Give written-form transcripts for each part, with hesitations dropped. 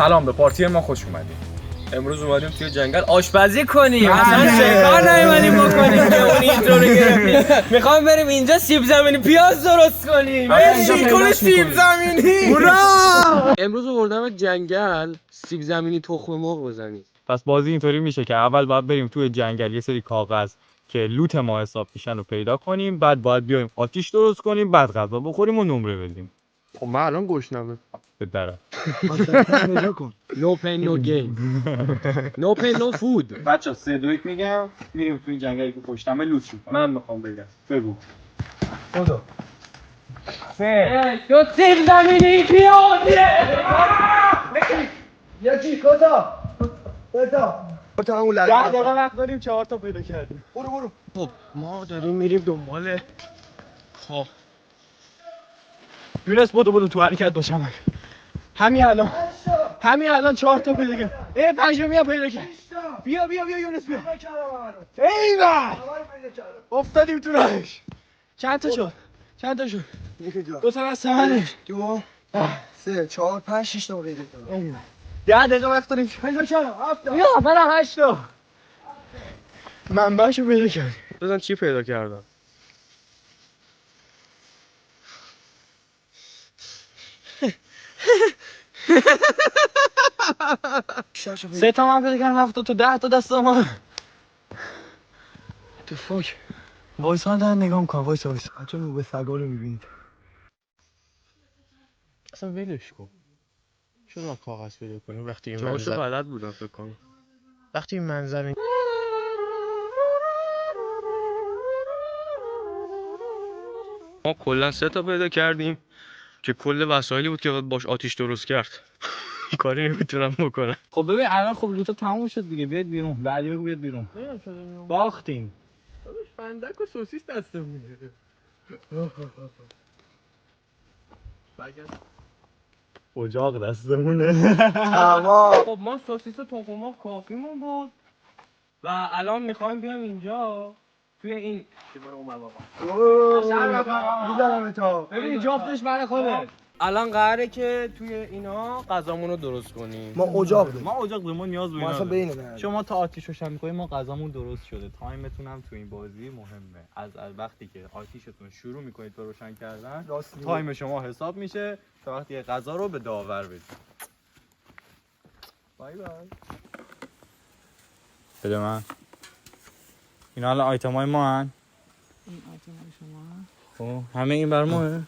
سلام، به پارتی ما خوش اومدید. امروز اومدیم توی جنگل آشپزی کنیم. اصلا شکار نیومدیم بکنیم که اون اینترو رو گرفتیم. میخوام بریم اینجا سیب زمینی پیاز درست کنیم. شیکون سیب زمینی. امروز آوردم جنگل سیب زمینی تخم مرغ بزنیم. پس بازی اینطوری میشه که اول باید بریم توی جنگل یه سری کاغذ که لوت ما حساب میشن رو پیدا کنیم، بعد باید بیایم آتیش درست کنیم، بعد غذا بخوریم و نمره بدیم. خب من الان گشنمه. به درم. No pain no gain. No pain no food. بچا 3 2 1 میگم میریم توی جنگلی که پشتمه لوت شو. من میخوام بگم. بگو. دو سیب زمینی پیازه. یکی کتا همون لحظه 10 دقیقه وقت داریم 4 تا پیدا کردیم. برو خب ما داریم میریم دنبال خب یونس بودو تو حرکت باشم. همین الان 4 تا پیدا کردیم. پنجمی هم پیدا کردیم. بیا یونس بیا. ایول افتادیم تو راهش. چند تا شد؟ دو تا از سمنش. 2 3 4 5 6 تا پیدا کردم. 10 دقیقه وقت داریم پیدا کردم. بیا برم 8 تا. منبعشو پیدا کردیم. بزن چی پیدا کردم. سه تا من پیدا کردم 7 تا 10 تا دست ما. تو فاک وایسا دارن نگاه میکنم. وایسا بچه رو به سگا رو میبینید. اصلا ولش کن. چون ما کاغذ پیدا کنیم وقتی این جاشو منظر بلد بودم فکر کنم. وقتی این منظر ما کلا 3 تا پیدا کردیم که کل وسایلی بود که باش آتیش درست کرد. کاری نمیتونم بکنم. خب ببین الان خب لوتا تموم شد دیگه. بیاید بیرون. بعدی بگو بیاد بیرون. باختیم. فندک و سوسیس دستمونه. اجاق دستمونه. خب ما سوسیس و تخم مرغ کافیمون بود و الان میخوایم بیام اینجا توی این میزنم تا ببین جفتش برای خوده. الان قراره که توی اینا غذامون رو درست کنیم. ما اجاق داریم. ما اجاق داریم. ما نیاز به ما اینا اصلا نداریم. بین نه. شما تا آتیش روشن می‌کنید ما غذامون درست شده. تایمتون هم تو این بازی مهمه. از وقتی که آتیشتون شروع می‌کنید به روشن کردن تایم شما حساب میشه تا وقتی غذا رو به داور بدید. بای بای. بده من. اینا الان آیتمای ما هن. این آیتمای شما. خب همه این بر ماه. بله.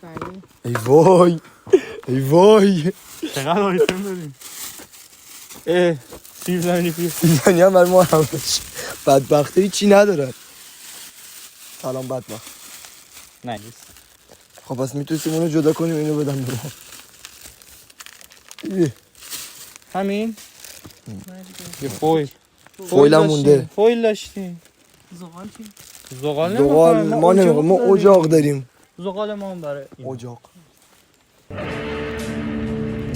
ای وای چقدر آیتم داریم؟ سیب زمینی پیاز. یعنی هم برای ما همش بدبختی چی ندارن. سلام بدبخت. نیست. خب پس میتونستیم اونو جدا کنیم اینو بدم به ما. همین؟ یه فویل. فویل هم مونده. فویل داشتیم. زغال چی؟ زغال زغال ما نمیخوام. ما اجاق داریم. زغال ما هم برای این. اجاق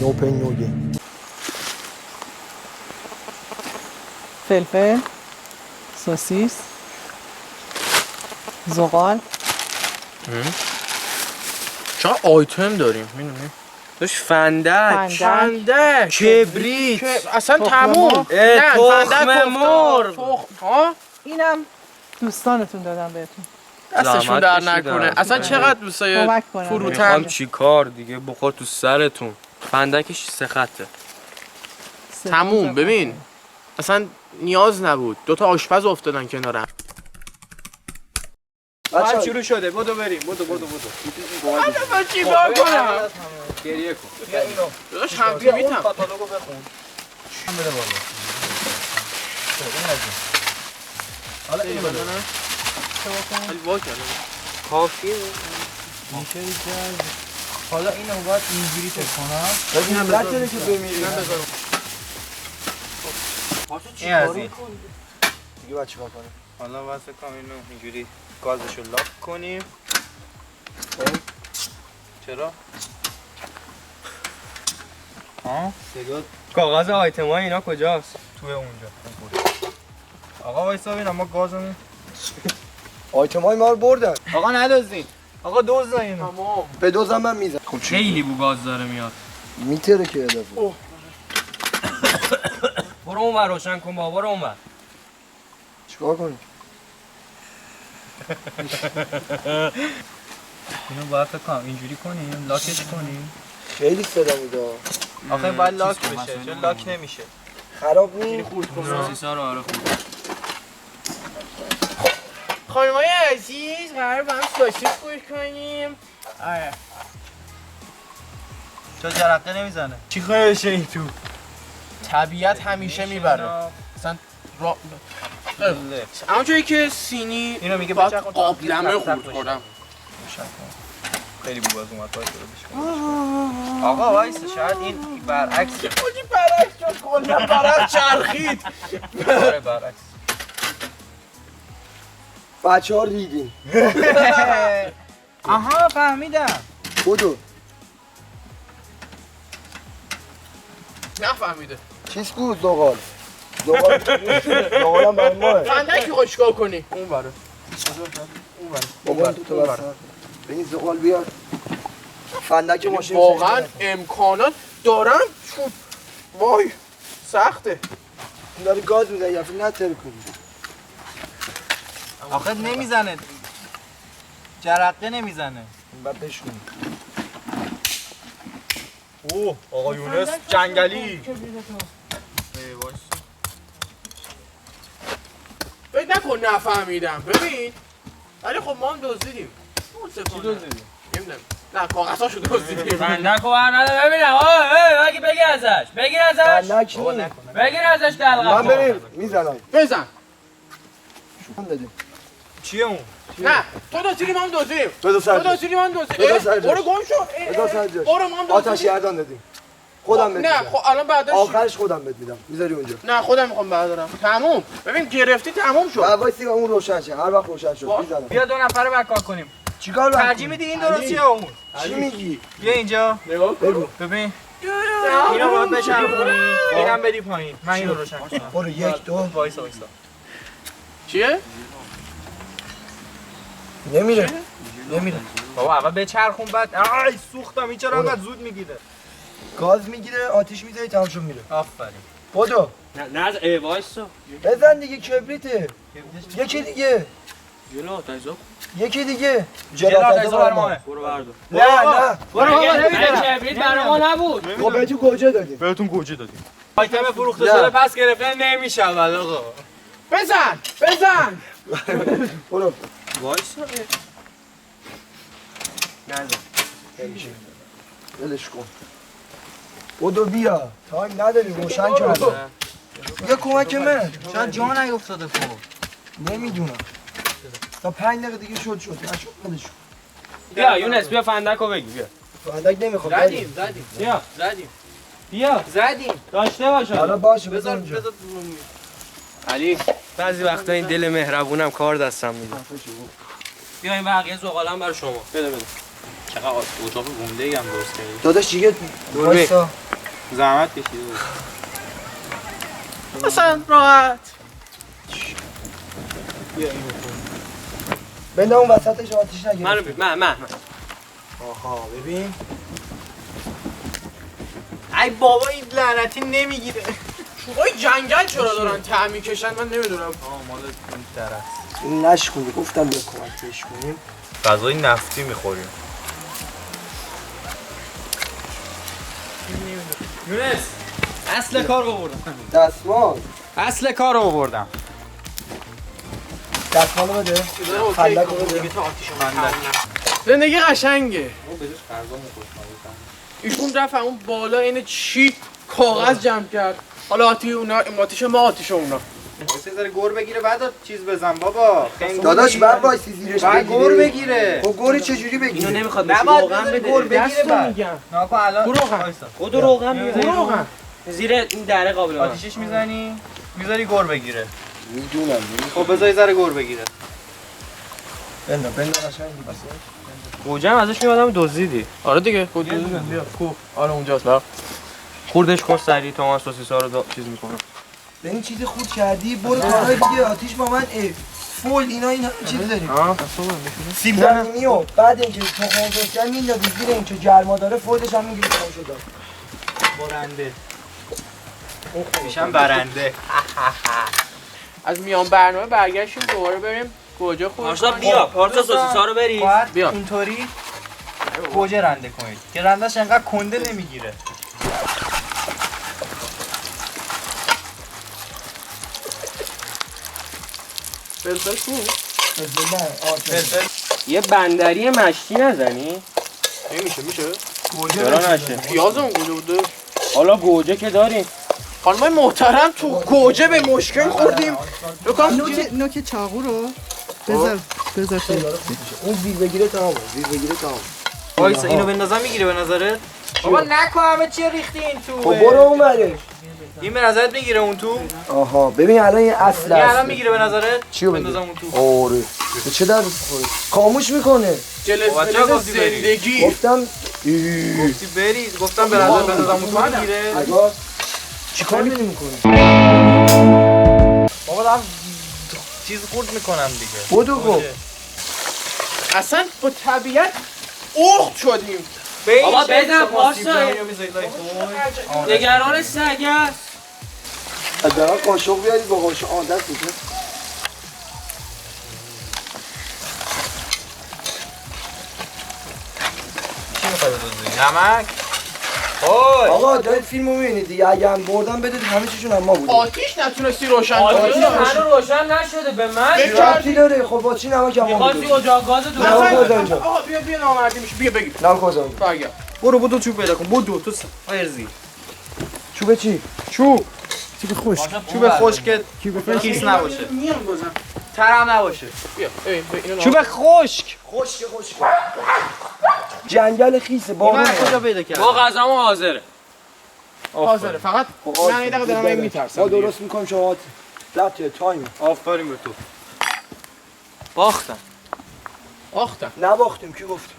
نو پین نو گین. فلفل، سوسیس، زغال. چرا آیتم داریم میدونی؟ داشت فندک کبریت اصلا تموم. نه تخم مرغ ها اینم دوستانتون دادم بهتون. دستشون در نکنه. اصلا چقدر دوستای کمک کنم. فروتن چی کار دیگه بخور تو سرتون. فندکش 3 خطه تموم. ببین اصلا نیاز نبود. 2 تا آشپز افتادن کنارم. بعد شروع شده. بدو بریم. بدو. من چی کار کنم؟ گریه کن. داداش هم بیتم. کاتالوگو بخون. هم بده بالا. حالا اینو بزنم. ولی وا کردم. کافیه. میشه دیگه. حالا اینو باید اینجوری فکر کنم. ببینم رد که بمیریم. این از این. دیگه باید چیکار کنیم؟ حالا واسه کنم اینو اینجوری گازشو لاک کنیم. چرا؟ ها؟ کاغذ آیتمای اینا کجاست؟ توی اونجا. آقا وایسا ببینم ما گازمون. آیتم های ما رو بردن. آقا ندزدین. آقا دزد اینو. به دوزم من میزن. خیلی بو گاز داره میاد. میتره که هدفه. برو اونور روشن کن بابا، برو اونور. چیکار کنی؟ اینو باید فکر کنم اینجوری کنیم، لاکش کنیم. خیلی صدا میده. آخه باید لاک بشه، چون لاک نمیشه. خراب نی؟ سوسیسا رو آره خورد. خانمای عزیز قرار با هم سوسیس گوش کنیم. آره. چرا جرقه نمیزنه؟ چی خواهشه این تو؟ طبیعت همیشه میبره. مثلا اما جایی که سینی اینو میگه باید بچه قابلمه خورد کنم. خیلی بو از اومد باید بشه. آقا وایسه شاید این برعکس خودی برعکس شد، کلا برعکس چرخید. آره برعکس. بچه ها ریدیم. آها فهمیدم. بودو. نفهمیده. چیز کو زغال. زغالم برای ماه. فندکی خود چیکار کنی؟ اون بره. بابا این تو وسط. به این زغال بیار. فندک ماشین واقعا امکانات دارم چون وای سخته. این داره گاز میده یا فکر نتر کنی. آخه نمیزنه. جرقه نمیزنه. این بعد بشکنی. اوه آقا یونس جنگلی. فکر نکن نفهمیدم. ببین ولی خب ما هم دزدیدیم. چی دزدیدی؟ نمیدونم. نه کاغذاشو دزدیدیم. فندک رو بر نده ببینم. آه بگیر ازش، بگیر ازش، فندک نی. بگیر ازش دلغم. من بریم میزنم. بزن. شون دادیم. چیه اون؟ نه تو دزدیدی ما هم دزدیدیم. بذار تو سر جاش. دزدیدی ما هم بذار دزدیدیم. سر جاش. برو گم شو. بذار سر جاش. برو ما هم آتش دزدیدیم. گردان دادیم. خودم بهت نه میدم. خب الان بعدش آخرش خودم بهت میدم. میذاری اونجا. نه خودم میخوام بردارم. تموم. ببین گرفتی تموم شد. وایسی اون روشن شه. هر وقت روشن شد میزنم. بیا دو نفر رو کار کنیم. چیکار باید ترجیح کنی؟ میدی این درست یا اون؟ چی میگی؟ بیا اینجا. بگو. ببین. اینو باید بچرخونی. اینم بدی پایین. من اینو روشن کنم. برو یک دو. وایسا. چیه؟ نمیره. نمیره. بابا اول بچرخون بعد آی سوختم این چرا انقدر زود میگیره. گاز میگیره آتیش میذاری تمام شد میره. آفرین. بدو. نه ای وایسا. بزن دیگه کبریته. یکی دیگه. جلو تایزو. یکی دیگه. جلاتایزو بر ماه. برو بردار. نه نه. برو بابا نمیدونم. کبریت برای ما نبود. خب بهتون گوجه دادیم. بهتون گوجه دادیم. آیتم فروخته نه. شده پس گرفتن نمیشود آقا. بزن. برو. وایسا. نمیشه. ولش کن. بدو بیا. تایم نداری روشن کردم. یه کمک من. شاید جا نیفتاده خب. نمیدونم. تا 5 دقیقه دیگه شد نشد ولش کن. بیا یونس بیا فندک رو بگی بیا. فندک نمیخواد. زدیم. بیا زدیم. بیا زدیم. داشته باش. حالا باشه بذار اونجا. بذار علی بعضی وقتا این دل مهربونم کار دستم میده. بیا این بقیه زغالم برای شما. بده. چقدر اتاق گنده ای هم درست کردی. داداش دیگه وایسا. زحمت کشیده. اصلا راحت. بنده اون وسطش آتیش نگیر. منو ببین من آها ببین. ای بابا این لعنتی نمیگیره. شوقای جنگل چرا دارن طعم میکشن من نمیدونم. مال این درخت. این نشکنی گفتم بیا کمکش کنیم. غذای نفتی میخوریم. یونس اصل کار رو آوردم. دستمال. اصل کار رو آوردم. دستمالو بده. فندک رو بده. زندگی قشنگه. ایشون رفت اون بالا این چی کاغذ جمع کرد. حالا آتی اونا آتیش ما آتیش اونا. یه ذره گور بگیره بعد چیز بزن بابا. داداش بعد وایسی زیرش بعد بگیری. گور بگیره. خب گوری چجوری اینو بگیری؟ نمیخواد نباید روغن بذاری بده. گور بگیره دستو بعد. میگم. ناکن الان روغن. وایسا. خود روغن میذاری روغن. زیر این دره قابل من. آتیشش میزنی میذاری گور بگیره. میدونم. خب بذار یه ذره گور بگیره. بنده قشنگ بود. گوجم ازش میادم دزدیدی. آره دیگه. بیا کو آره اونجاست برا خوردش کن سری تا من سوسیسا رو چیز میکنم. به این چیزی خود کردی برو کارهای دیگه آتیش با من فول اینا چیز داریم. ها سیب زمینی و بعد اینکه تخم مرغ میندازی زیر این که گرما داره فولش هم میگیری تمام شد. برنده. میشم برنده. از میان برنامه برگشتیم دوباره بریم گوجه خورد. ماشا بیا پارچه سوسیسا رو بری. باید بیا. اینطوری گوجه رنده کنید که رندش انقدر کنده نمیگیره. فلفل کو؟ یه بندری مشتی نزنی؟ میشه چرا نشه؟ پیاز اون گوجه بوده. حالا گوجه که داریم. خانمای محترم تو گوجه به مشکل خوردیم. نوک چاقو رو بذار تو. اون زیر بگیره تمام. وایسا اینو بندازم میگیره به نظرت؟ بابا نکن همه چی ریختی این تو. خب برو اونوره. این به نظرت میگیره اون تو؟ آها ببین الان این اصل این الان است. میگیره به نظرت؟ چیو بندازم اون تو. آره. به چه درد می‌خوره؟ خاموش میکنه. بابا چرا گفتی بری؟ زندگی. گفتم گفتی بری گفتم به نظر بندازم اون تو میگیره. اگه چیکار می‌کنی میکنی؟ بابا دارم چیز خورد میکنم دیگه. بدو خب. اصلا با طبیعت اخت شدیم. بابا بزن پارسا. پارسا. نگران سگ است. حداقل قاشق بیارید با قاشق عادت بشه. چی میخوای بذاری؟ نمک؟ اوی آقا دارید فیلمو می‌بینید دیگه اگه هم بردم بدید همه چیشون هم ما بودیم. آتیش نتونستی روشن آتیش کنی. هنو روشن نشده به من. ربطی داره خب با چی نمک هم ما میخواستی بودیم. اجاق گاز دو نه کجا اینجا؟ آقا بیا نامردی میشه. بیا بگیر. نه کجا؟ برگرد. برو چوب پیدا کن بدو تو ارزی چوبه چی؟ چوب چوب خوش که کیس نباشه میام بزن. ترم نباشه بیا. اینو چوب خشک خشک جنگل خیسه بارون. من کجا پیدا کردم ما غذامو حاضره. حاضره فقط من یه دقیقه دارم این میترسم. ما درست میکنیم شما لطه تایم. آفرین به تو باختم. آختم. نباختیم کی گفت؟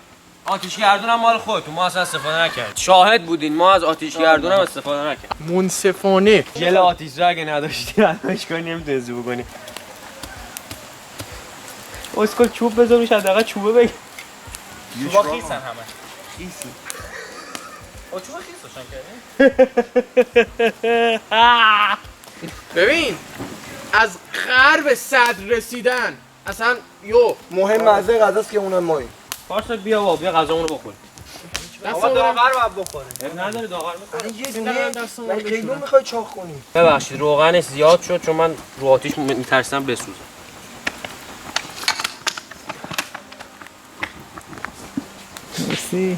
آتیش گردونم مال خودتون ما اصلا استفاده نکردیم. شاهد بودین ما از آتیش گردونم استفاده نکردیم. منصفانه. ژل آتیش رو اگه نداشتی نداشت کنی نمیتونستی بکنی. اسکل چوب بذار روش حداقل چوبه بگیر. چوبا خیسن همه خیسی چوب خیس روشن کردی؟ ببین از غرب صدر رسیدن اصلا مهم مزه غذاست که اونم ماییم. پارسا بیا بابا بیا غذامونو بخور. بابا داغر باید بخوره نداره داغر می‌کنه. یه دونه خیلی میخوای چاق کنی. ببخشید روغنش زیاد شد چون من رو آتیش میترسم بسوزه. مرسی.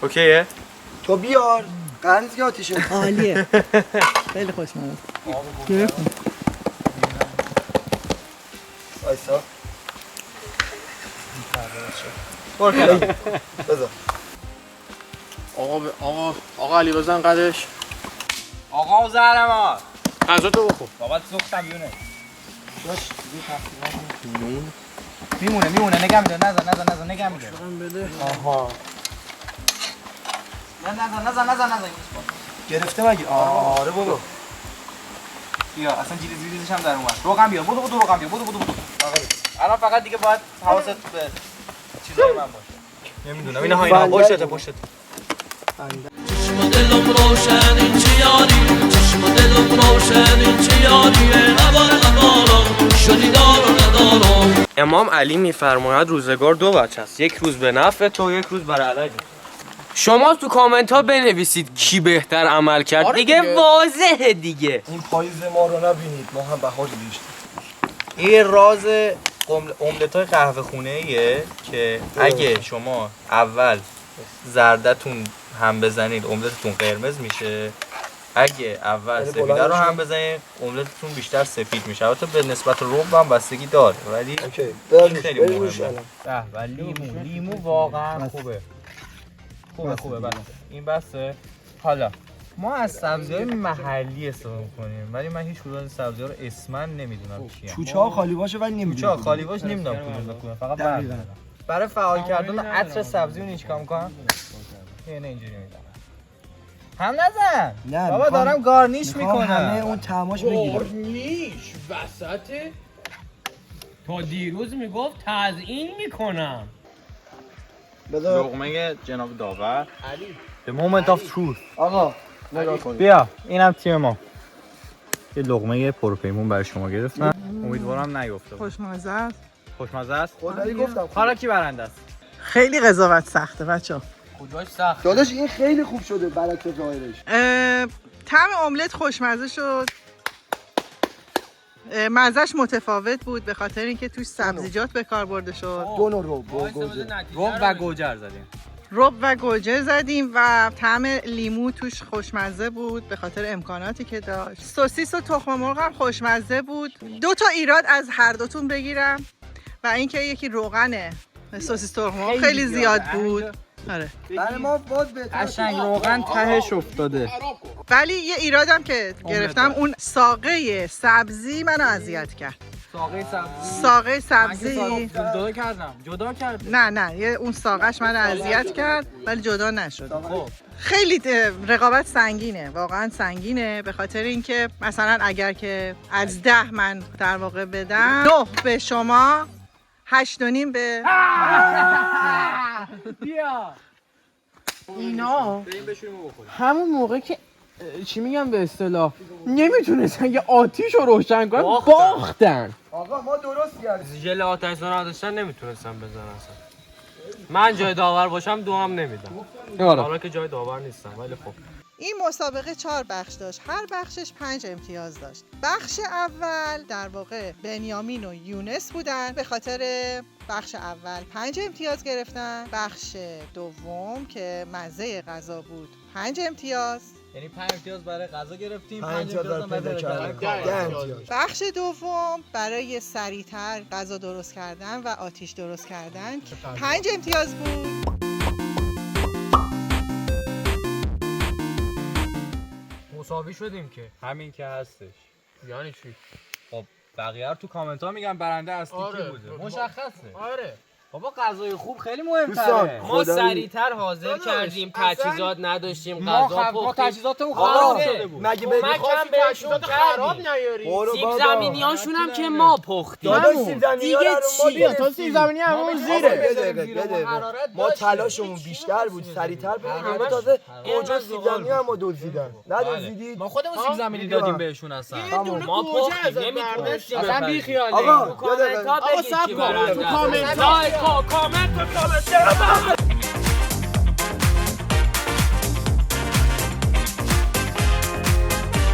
اوکیه تو بیار قند که آتیشه. عالیه. خیلی خوش اومد. گرفت. وایسا بذار. آقا علی بزن قدش. آقا و زهرمار غذا تو بخور. بابا سوختم یونه میمونه نگه میده نزن نگه میده آها نزن گرفته مگه؟ آره بابا. بیا اصلا جیلیزش هم در اومد روغن بیا بدو روغن بیا بدو الان فقط دیگه باید حواست به چیزای من باشه نمیدونم اینا ها اینا پشتت چشم دلم روشن این چه یاری چشم دلم روشن این چه یاریه نبارم شدی دار و ندارم. امام علی میفرماید روزگار دو بچه است. یک روز به نفع تو یک روز بر علیه. شما تو کامنت ها بنویسید کی بهتر عمل کرد. آره دیگه دیگه. واضحه دیگه. این پاییز ما رو نبینید ما هم بهار داشتیم. این راز املت‌های قهوه خونه‌ایه که اگه شما اول زردتون هم بزنید املتتون قرمز میشه، اگه اول سفیده رو هم بزنید املتتون بیشتر سفید میشه. البته به نسبت رب هم بستگی داره ولی اوکی این خیلی بروش مهمه. و لیمو واقعا خوبه بله این بسه. حالا ما از سبزی‌های محلی استفاده می‌کنیم ولی من هیچ کدوم از سبزی‌ها رو اسماً نمیدونم چیه. چوچه ها خالی باشه ولی نمیدونم. چوچه خالی باش نمیدونم کدوم فقط بردارم. برای فعال کردن عطر سبزی اون چیکار می‌کنم؟ اینجوری می‌زنم. هم نزن. نه بابا دارم گارنیش همه می‌کنم. اون طعماش بگیره. نیش وسطه تا دیروز میگفت تزیین میکنم. بذار لقمه جناب داور. The moment of truth. آقا نگاه کن. بیا اینم تیم ما. یه لقمه پرپیمون برای شما گرفتم. امیدوارم نیفته. خوشمزه است. خوشمزه است. خدایی گفتم. حالا کی برنده است؟ خیلی قضاوت سخته بچه‌ها. کجاش سخت؟ داداش این خیلی خوب شده برعکس ظاهرش. طعم املت خوشمزه شد. مزهش متفاوت بود به خاطر اینکه توش سبزیجات به کار برده شد. دو نوع رو گوجه. رب و گوجر زدیم. رب و گوجه زدیم و طعم لیمو توش خوشمزه بود به خاطر امکاناتی که داشت. سوسیس و تخم مرغ هم خوشمزه بود. 2 تا ایراد از هر دوتون بگیرم و اینکه یکی روغن سوسیس تخم مرغ خیلی زیاد بود. آره. برای ما باز بهتر. قشنگ روغن تهش افتاده. ولی یه ایرادم که گرفتم اون ساقه سبزی منو اذیت کرد. ساقه سبزی جدا کردم. نه یه اون ساقش منو اذیت کرد ولی جدا نشد. خیلی رقابت سنگینه، واقعا سنگینه به خاطر اینکه مثلا اگر که از 10 من در واقع بدم 9 به شما 8.5 به اینا همون موقع که چی میگم به اصطلاح نمیتونستن یه آتیش رو روشن کنن باختن. آقا ما درست کردیم. ژل آتش رو نداشتن نمیتونستم بزنن اصلا. من جای داور باشم 2 هم نمیدم. حالا که جای داور نیستم ولی خب. این مسابقه 4 بخش داشت. هر بخشش 5 امتیاز داشت. بخش اول در واقع بنیامین و یونس بودن. به خاطر بخش اول 5 امتیاز گرفتن. بخش دوم که مزه غذا بود 5 امتیاز. یعنی 5 امتیاز برای غذا گرفتیم، 5 امتیاز برای پیدا کردن. بخش دوم برای سریعتر غذا درست کردن و آتیش درست کردن که 5 امتیاز بود. مساوی شدیم که. همین که هستش. یعنی چی؟ خب بقیه رو تو کامنت ها میگن برنده اصلی کی بوده. مشخصه. آره. بابا غذای خوب خیلی مهمتره. دوستان ما سریعتر حاضر کردیم، تجهیزات نداشتیم، ما غذا ما پختیم. تجهیزاتمون آقا خراب شده بود. مگه کمکم بهشون کردیم. سیب زمینیاشون هم که ما پختیم. داداش سیب زمینی دیگه رو ما چی؟ گرفتیم. تو سیب زمینی همون زیره. ما تلاشمون بیشتر بود سریعتر بریم. تازه اونجا سیب زمینی هم ما دزدیدن. ندزدیدید؟ ما خودمون سیب زمینی دادیم بهشون اصلا. ما پختیم نمیتونستیم. اصلا بی خیالی. آقا کامنت ها بگید کی برنده است. کامنت